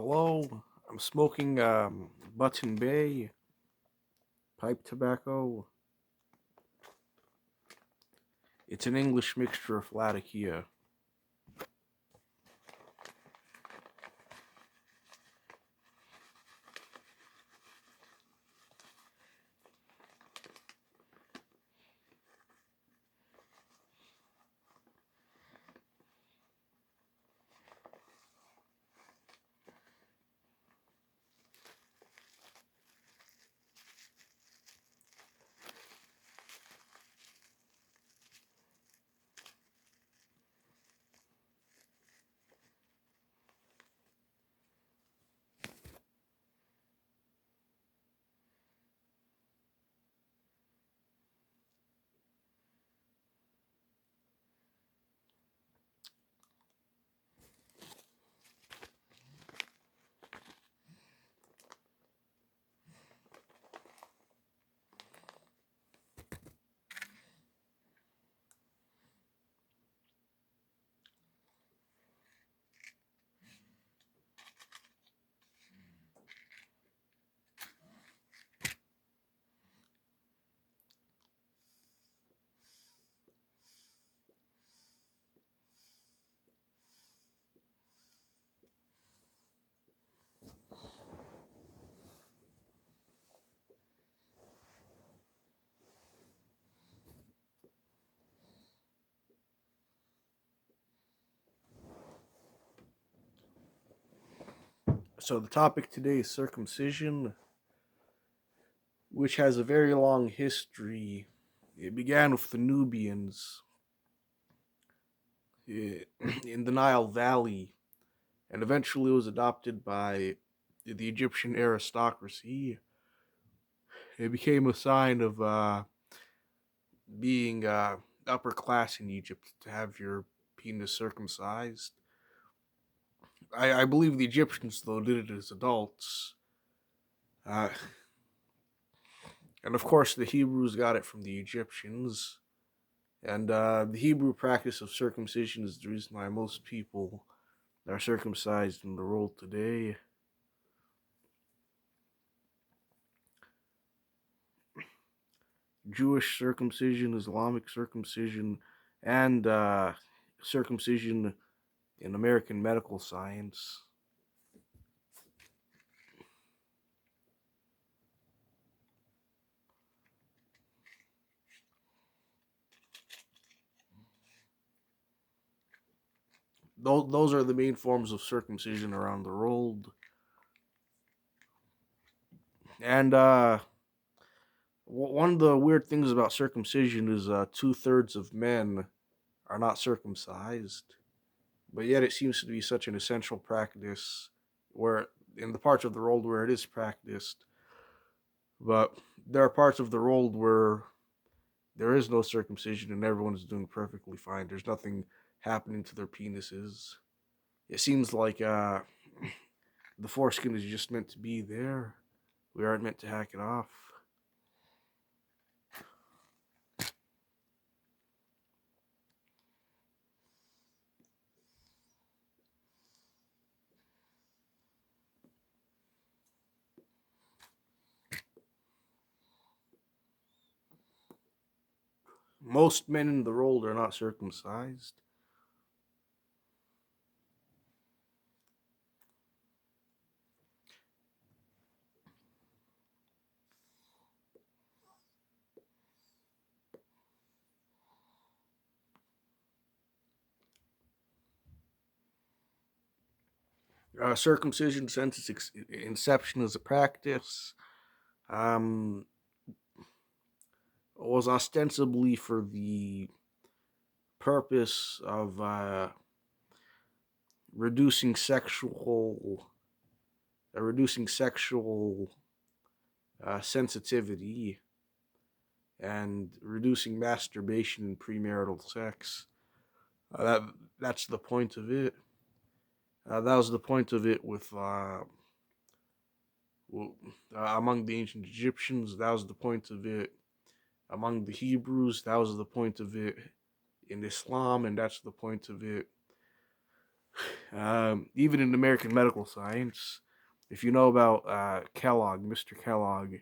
Hello, I'm smoking Button Bay pipe tobacco. It's an English mixture of Latakia. So the topic today is circumcision, which has a very long history. It began with the Nubians in the Nile Valley, and eventually was adopted by the Egyptian aristocracy. It became a sign of being upper class in Egypt to have your penis circumcised. I believe the Egyptians, though, did it as adults. Uh, and of course, the Hebrews got it from the Egyptians. And the Hebrew practice of circumcision is the reason why most people are circumcised in the world today. Jewish circumcision, Islamic circumcision, and circumcision in American medical science. Those are the main forms of circumcision around the world. And one of the weird things about circumcision is 2/3 of men are not circumcised, but yet it seems to be such an essential practice where in the parts of the world where it is practiced. But there are parts of the world where there is no circumcision and everyone is doing perfectly fine. There's nothing happening to their penises. It seems like the foreskin is just meant to be there. We aren't meant to hack it off. Most men in the world are not circumcised. Circumcision, since its inception as a practice, um, was ostensibly for the purpose of reducing sexual sensitivity and reducing masturbation and premarital sex. That's the point of it. That was the point of it with among the ancient Egyptians. That was the point of it among the Hebrews. That was the point of it in Islam, and that's the point of it Even in American medical science, if you know about Kellogg, Mr. Kellogg,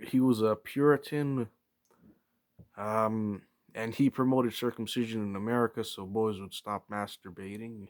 he was a Puritan, um, and he promoted circumcision in America so boys would stop masturbating.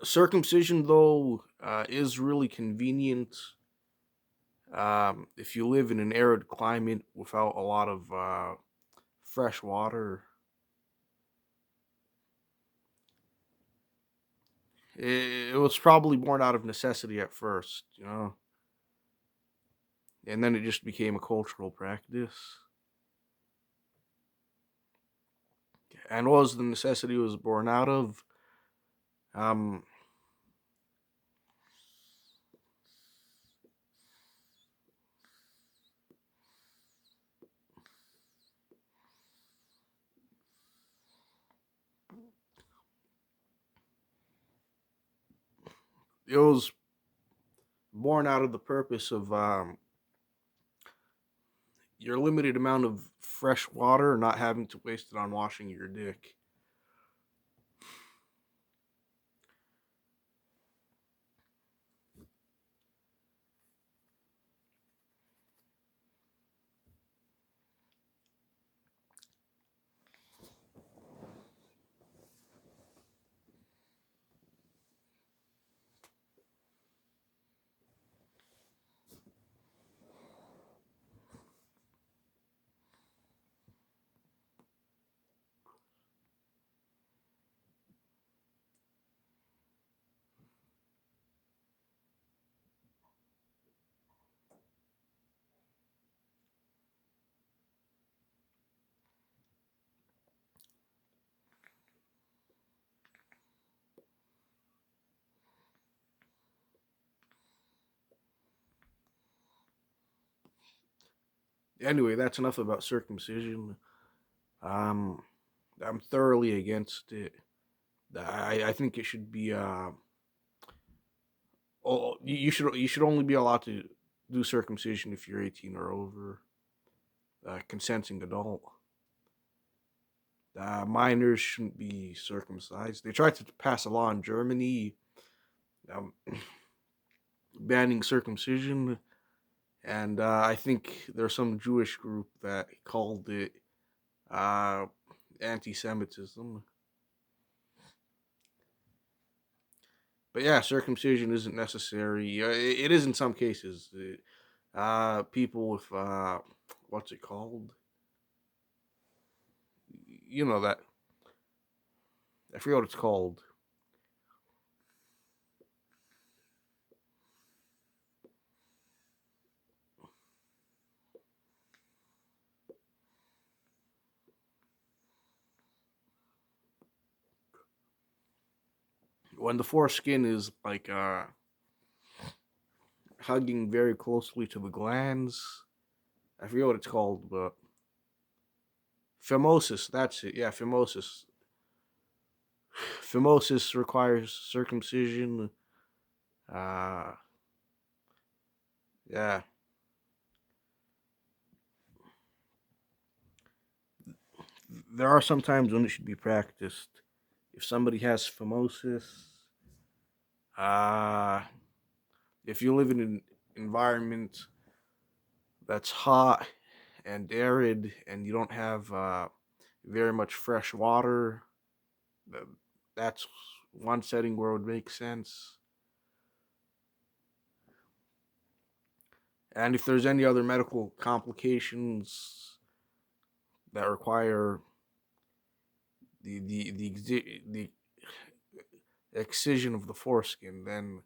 Circumcision, though, is really convenient if you live in an arid climate without a lot of fresh water. It was probably born out of necessity at first, and then it just became a cultural practice. And what was the necessity it was born out of? Um, it was born out of the purpose of your limited amount of fresh water, not having to waste it on washing your dick. Anyway, that's enough about circumcision. Um, I'm thoroughly against it. I think it should be oh, you should only be allowed to do circumcision if you're 18 or over, consenting adult. Minors shouldn't be circumcised. They tried to pass a law in Germany um, banning circumcision, and I think there's some Jewish group that called it uh, anti-Semitism. But yeah, circumcision isn't necessary. It is in some cases. People with what's it called? You know that I forget what it's called. When the foreskin is like hugging very closely to the glands. I forget what it's called, but phimosis. That's it. Yeah, phimosis. Phimosis requires circumcision. Uh, yeah. There are some times when it should be practiced. If somebody has phimosis, uh, if you live in an environment that's hot and arid and you don't have very much fresh water, Th- That's one setting where it would make sense. And if there's any other medical complications that require the excision of the foreskin, then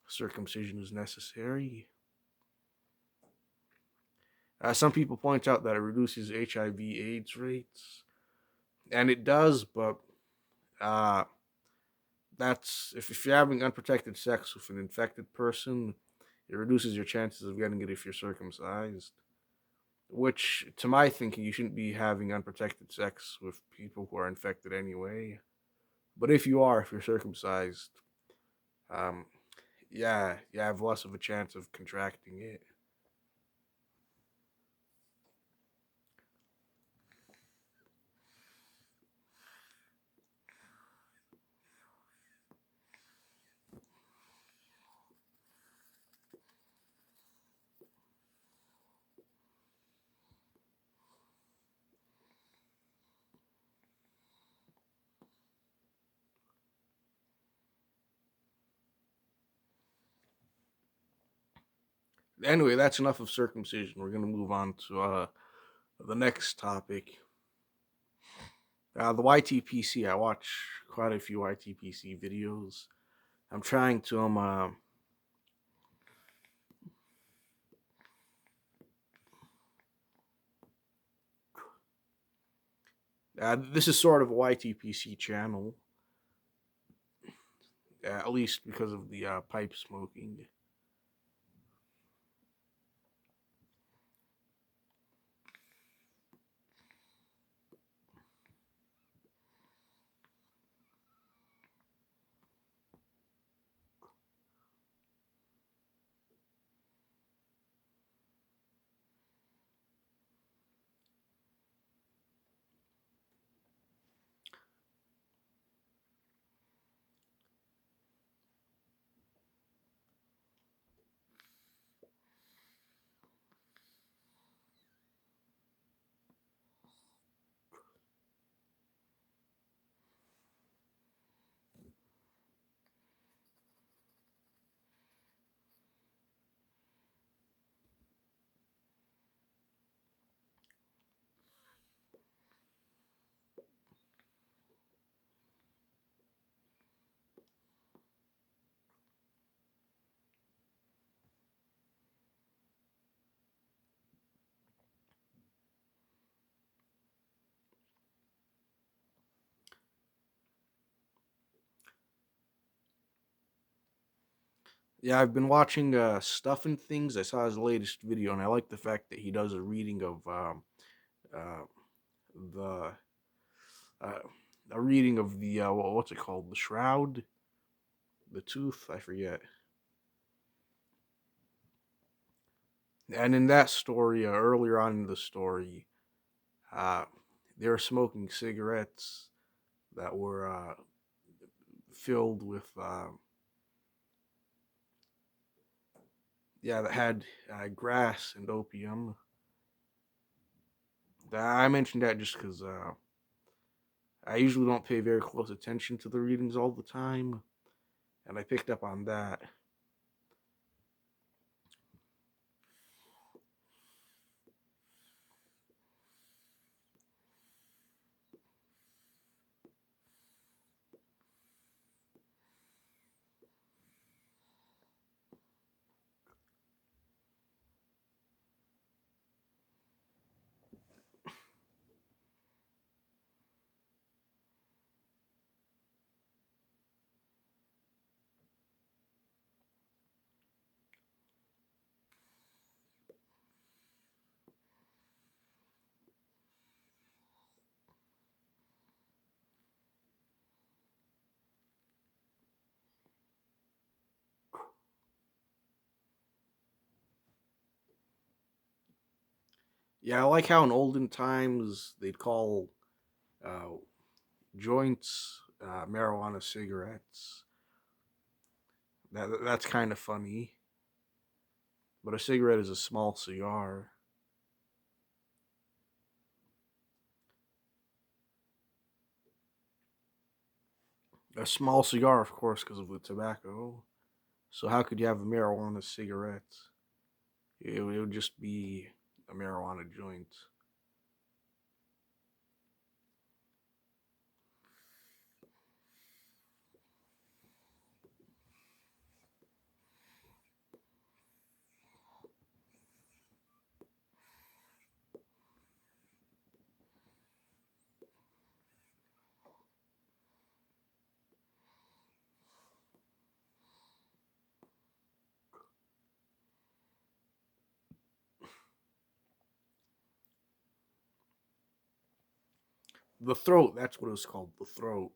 circumcision is necessary. Some people point out that it reduces HIV/AIDS rates, and it does, but uh, that's if you're having unprotected sex with an infected person, it reduces your chances of getting it if you're circumcised. Which, to my thinking, you shouldn't be having unprotected sex with people who are infected anyway. But if you are, if you're circumcised, um, yeah, you have less of a chance of contracting it. Anyway, that's enough of circumcision. We're gonna move on to the next topic. The YTPC. I watch quite a few YTPC videos. I'm trying to this is sort of a YTPC channel, at least because of the pipe smoking. Yeah, I've been watching Stuff and Things. I saw his latest video, and I like the fact that he does a reading of uh, the uh, a reading of the what's it called, the shroud, the tooth. I forget. And in that story, earlier on in the story, uh, they were smoking cigarettes that were filled with yeah, that had grass and opium. I mentioned that just because I usually don't pay very close attention to the readings all the time, and I picked up on that. Yeah, I like how in olden times they'd call uh, joints marijuana cigarettes. That's kind of funny, but a cigarette is a small cigar. A small cigar, of course, because of the tobacco. So how could you have a marijuana cigarette? It would just be a marijuana joint. The throat, that's what it was called, the throat.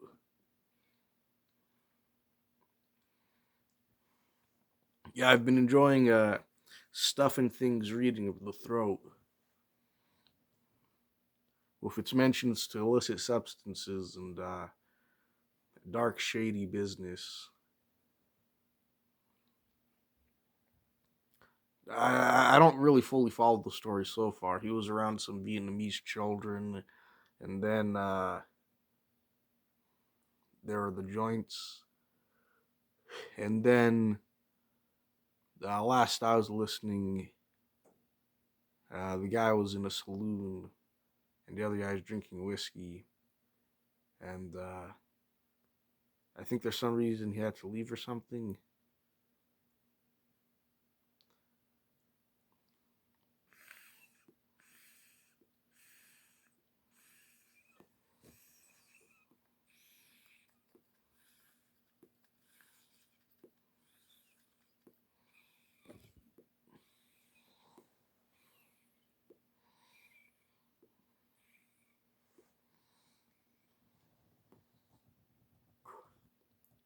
Yeah, I've been enjoying stuffing things reading of the throat with its mentions to illicit substances and dark, shady business. I don't really fully follow the story so far. He was around some Vietnamese children, and then there are the joints, and then last I was listening, the guy was in a saloon, and the other guy was drinking whiskey, and I think there's some reason he had to leave or something.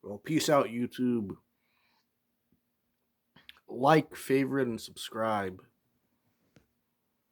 Well, peace out, YouTube. Like, favorite, and subscribe.